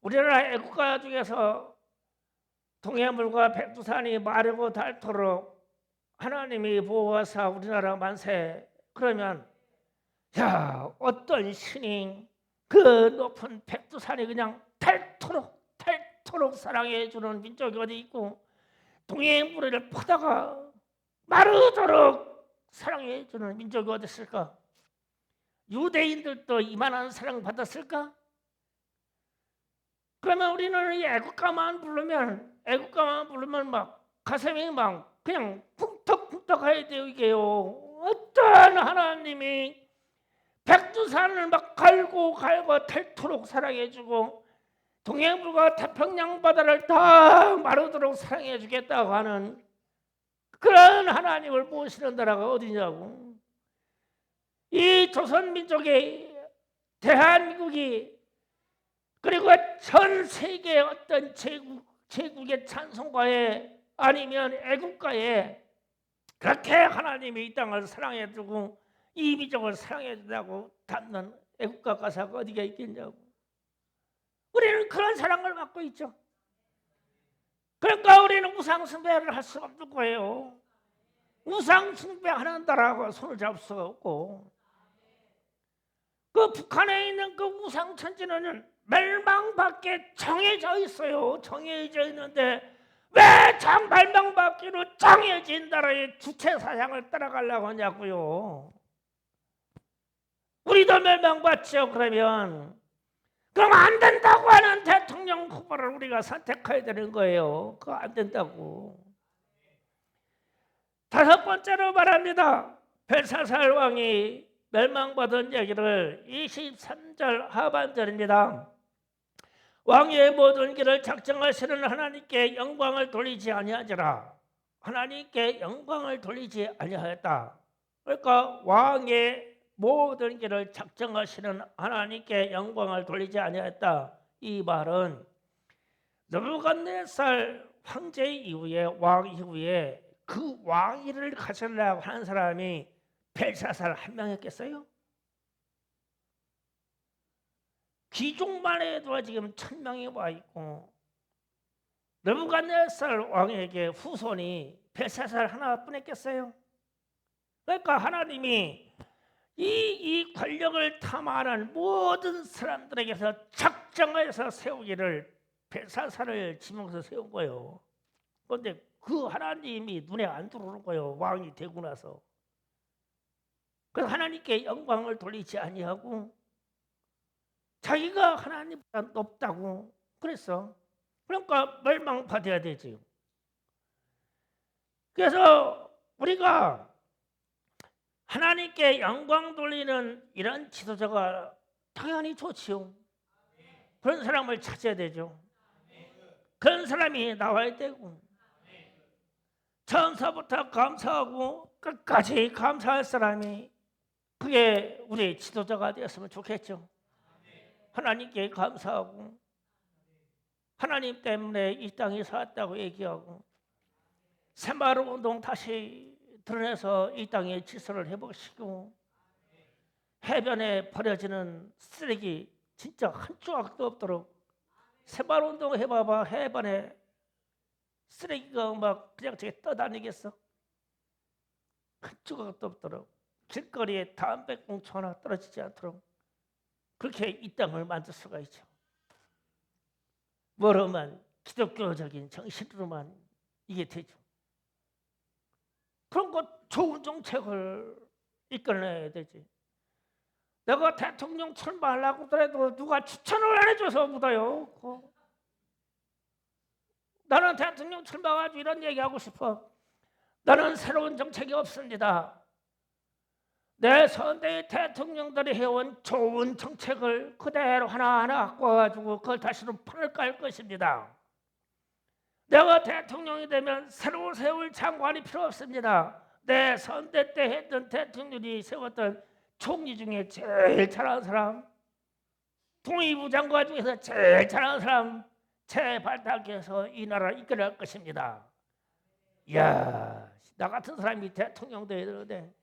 우리나라 애국가 중에서 동해물과 백두산이 마르고 닳도록 하나님이 보호하사 우리나라 만세. 그러면 야, 어떤 신이 그 높은 백두산이 그냥 닳도록 사랑해 주는 민족이 어디 있고, 동해물을 퍼다가 마르도록 사랑해 주는 민족이 어디 있을까? 유대인들도 이만한 사랑 받았을까? 그러면 우리는 이 애국가만 부르면 막 가슴이 막 그냥 쿵떡쿵떡 해야 돼요. 이게요. 어떤 하나님이 백두산을 막 갈고 닳도록 사랑해주고 동해물과 태평양 바다를 다 마르도록 사랑해주겠다고 하는 그런 하나님을 모시는 나라가 어디냐고. 이 조선민족이, 대한민국이, 그리고 전 세계의 어떤 제국의 찬송가에 아니면 애국가에 그렇게 하나님이 이 땅을 사랑해주고 이 민족을 사랑해준다고 담는 애국가 가사가 어디가 있겠냐고. 우리는 그런 사랑을 받고 있죠. 그러니까 우리는 우상 숭배를 할 수 없는 거예요. 우상 숭배하는 나라하고 손을 잡을 수가 없고, 그 북한에 있는 그 우상 천지는 멸망받게 정해져 있어요. 정해져 있는데 왜 참 멸망받기로 정해진 나라의 주체 사상을 따라가려고 하냐고요. 우리도 멸망받죠. 그럼 안 된다고 하는 대통령 후보를 우리가 선택해야 되는 거예요. 그거 안 된다고. 다섯 번째로 말합니다. 벨사살 왕이 멸망받은 얘기를 23절 하반절입니다. 왕의 모든 길을 작정하시는 하나님께 영광을 돌리지 아니하지라. 하나님께 영광을 돌리지 아니하였다. 그러니까 왕의 모든 길을 작정하시는 하나님께 영광을 돌리지 아니하였다. 이 말은 느부갓네살 황제 이후에, 왕 이후에 그 왕위를 가지려고 하는 사람이 벨사살 한 명이었겠어요? 귀족만 해도 지금 1000명이 와 있고, 느부갓네살 왕에게 후손이 벨사살 하나뿐 했겠어요? 그러니까 하나님이 이 권력을 탐하는 모든 사람들에게서 작정해서 세우기를 벨사살을 지명해서 세운 거예요. 그런데 그 하나님이 눈에 안 들어오는 거예요. 왕이 되고 나서. 그래서 하나님께 영광을 돌리지 아니하고 자기가 하나님보다 높다고 그랬어. 그러니까 멸망받아야 되지. 그래서 우리가 하나님께 영광 돌리는 이런 지도자가 당연히 좋지요. 그런 사람을 찾아야 되죠. 그런 사람이 나와야 되고, 처음서부터 감사하고 끝까지 감사할 사람이, 그게 우리 지도자가 되었으면 좋겠죠. 하나님께 감사하고 하나님 때문에 이 땅에 살았다고 얘기하고 새마을운동 다시 드러내서 이 땅에 질서를 해보시고 해변에 버려지는 쓰레기 진짜 한 조각도 없도록 새마을운동 해봐봐. 해변에 쓰레기가 막 그냥 저기 떠다니겠어? 한 조각도 없도록 길거리에 담배꽁초 하나 떨어지지 않도록 그렇게 이 땅을 만들 수가 있죠. 뭐로만 기독교적인 정신으로만 이게 되죠. 그런 거 좋은 정책을 이끌어내야 되지. 내가 대통령 출마하려고 하더라도 누가 추천을 안 해줘서 묻어요. 나는 대통령 출마가지고 이런 얘기하고 싶어. 나는 새로운 정책이 없습니다. 내 선대의 대통령들이 해온 좋은 정책을 그대로 하나하나 갖고 와가지고 그걸 다시로 판을 깔 것입니다. 내가 대통령이 되면 새로 세울 장관이 필요 없습니다. 내 선대 때 했던 대통령이 세웠던 총리 중에 제일 잘하는 사람, 통일부 장관 중에서 제일 잘하는 사람 제 발탁해서 이 나라를 이끌어갈 것입니다. 이야, 나 같은 사람이 대통령 돼야 되는데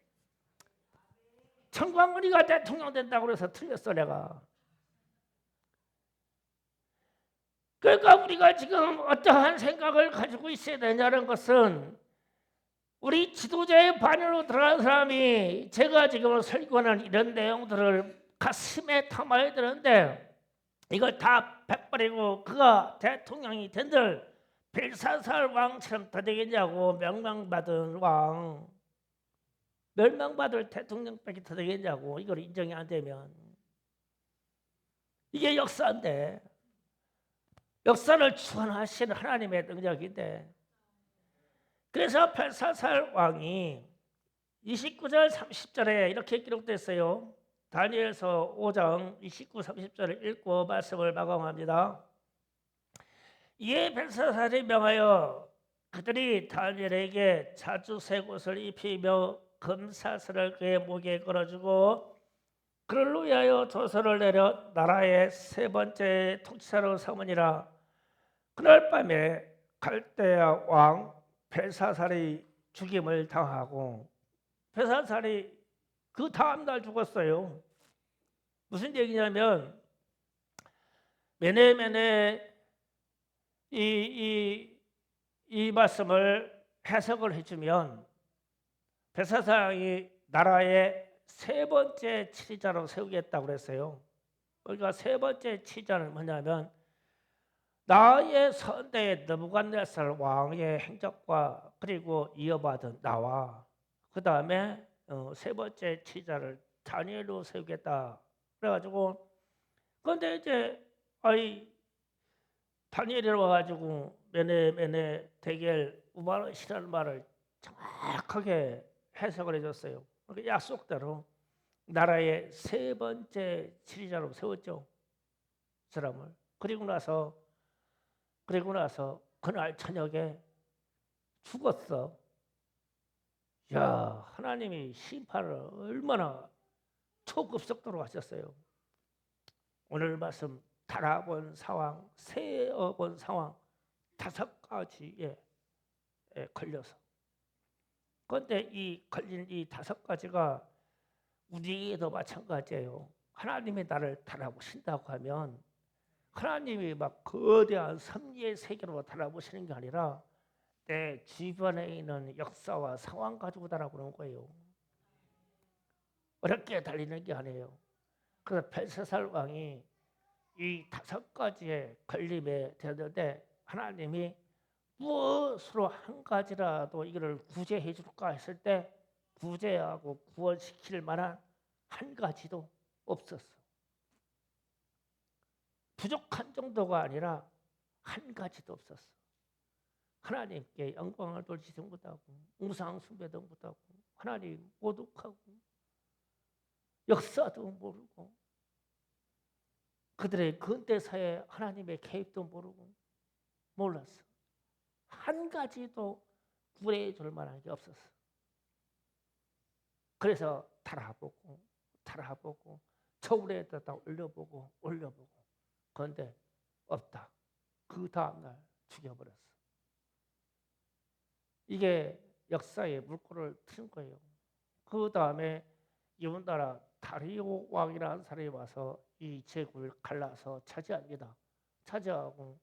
청광훈이가 대통령 된다고 해서 틀렸어 내가. 그러니까 우리가 지금 어떠한 생각을 가지고 있어야 되냐는 것은 우리 지도자의 반열로 들어간 사람이 제가 지금 설교하는 이런 내용들을 가슴에 담아야 되는데 이걸 다 베버리고 그가 대통령이 된들 벨사살 왕처럼 더 되겠냐고. 명망받은 왕, 멸망받을 대통령밖에 더 되겠냐고. 이걸 인정이 안 되면 이게 역사인데, 역사를 주관하시는 하나님의 능력인데, 그래서 벨사살 왕이 29절 30절에 이렇게 기록됐어요. 다니엘서 5장 29, 30절을 읽고 말씀을 마감합니다. 이에 벨사살이 명하여 그들이 다니엘에게 자주 새 옷을 입히며 금사슬을 그의 목에 걸어주고 그를 위하여 조서를 내려 나라의 세 번째 통치자로 삼으니라. 그날 밤에 갈대아 왕 벨사살이 죽임을 당하고, 벨사살이 그 다음 날 죽었어요. 무슨 얘기냐면 메네메네 이 말씀을 해석을 해주면 벨사살이 나라의 세 번째 치리자로 세우겠다고 그랬어요. 그러니까 세 번째 치리자는 뭐냐면 나의 선대의 느부갓네살 왕의 행적과 그리고 이어받은 나와 그 다음에 세 번째 치리자를 다니엘로 세우겠다. 그래가지고 그런데 이제 다니엘이 와가지고 메네 대겔 우마르시라는 말을 정확하게 해석을 해줬어요. 그러니까 약속대로 나라의 세 번째 지리자로 세웠죠. 사람을. 그리고 나서 그날 저녁에 죽었어. 야, 하나님이 심판을 얼마나 초급속도로 하셨어요. 오늘 말씀 달아본 상황, 세어본 상황 5가지에 걸려서. 그런데 이 걸린 이 5가지가 우리에도 마찬가지예요. 하나님이 나를 달아보신다고 하면 하나님이 막 거대한 섭리의 세계로 달아보시는 게 아니라 내 주변에 있는 역사와 상황 가지고 달아보는 거예요. 어렵게 달리는 게 아니에요. 그래서 벨사살 왕이 이 5가지의 걸림에 되는데 하나님이 무엇으로 한 가지라도 이거를 구제해 줄까 했을 때 구제하고 구원시킬 만한 한 가지도 없었어. 부족한 정도가 아니라 한 가지도 없었어. 하나님께 영광을 돌리지 못하고 우상 숭배도 못하고 하나님 모독하고 역사도 모르고 그들의 근대사에 하나님의 개입도 모르고 몰랐어. 한 가지도 구해줄 만한 게 없었어. 그래서 달아보고 저울에다 올려보고 그런데 없다. 그 다음날 죽여버렸어. 이게 역사의 물꼬를 트는 거예요. 그 다음에 이웃 나라 다리오 왕이라는 사람이 와서 이 제국을 갈라서 차지합니다. 차지하고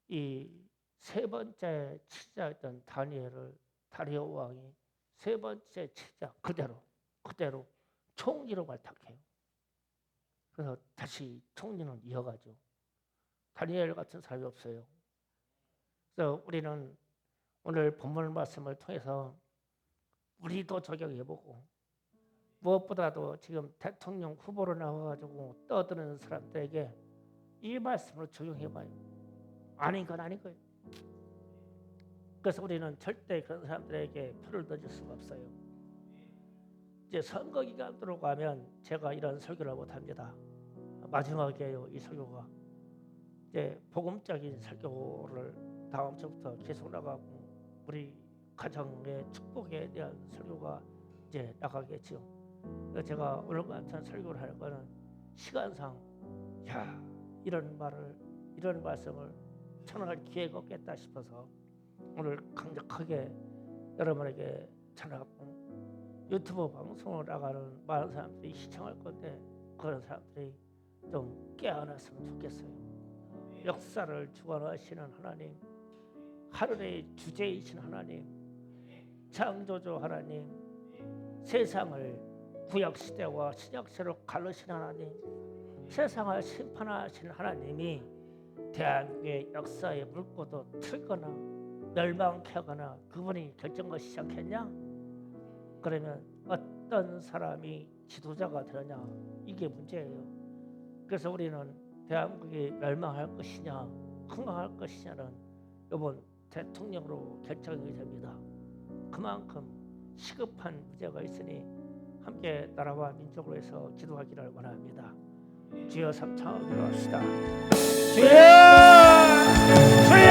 이 세 번째 치자였던 다니엘을 다리오 왕이 세 번째 치자 그대로 총리로 발탁해요. 그래서 다시 총리는 이어가죠. 다니엘 같은 사람이 없어요. 그래서 우리는 오늘 본문 말씀을 통해서 우리도 적용해보고 무엇보다도 지금 대통령 후보로 나와가지고 떠드는 사람들에게 이 말씀을 적용해봐요. 아닌 건 아닌 거예요. 그래서 우리는 절대 그런 사람들에게 표를 던질 수가 없어요. 이제 선거 기간 들어가면 제가 이런 설교를 못합니다. 마지막이에요. 이 설교가 이제 복음적인 설교를 다음 주부터 계속 나가고 우리 가정의 축복에 대한 설교가 이제 나가겠죠. 제가 오늘 같은 설교를 할 거는 시간상 이런 말씀을 전할 기회가 없겠다 싶어서 오늘 강력하게 여러분에게 전하고 유튜브 방송을 나가는 많은 사람들이 시청할 건데 그런 사람들이 좀 깨어났으면 좋겠어요. 역사를 주관하시는 하나님, 하늘의 주제이신 하나님, 창조주 하나님, 세상을 구약시대와 신약시대로 가르치는 하나님, 세상을 심판하시는 하나님이 대한민국의 역사의 물꼬도 틀거나 멸망케 하거나 그분이 결정을 시작했냐? 그러면 어떤 사람이 지도자가 되느냐? 이게 문제예요. 그래서 우리는 대한민국이 멸망할 것이냐 흥망할 것이냐는 이번 대통령으로 결정이 됩니다. 그만큼 시급한 문제가 있으니 함께 나라와 민족을 위해서 기도하기를 원합니다. 주여 삼창하기로 합시다. 주여 주여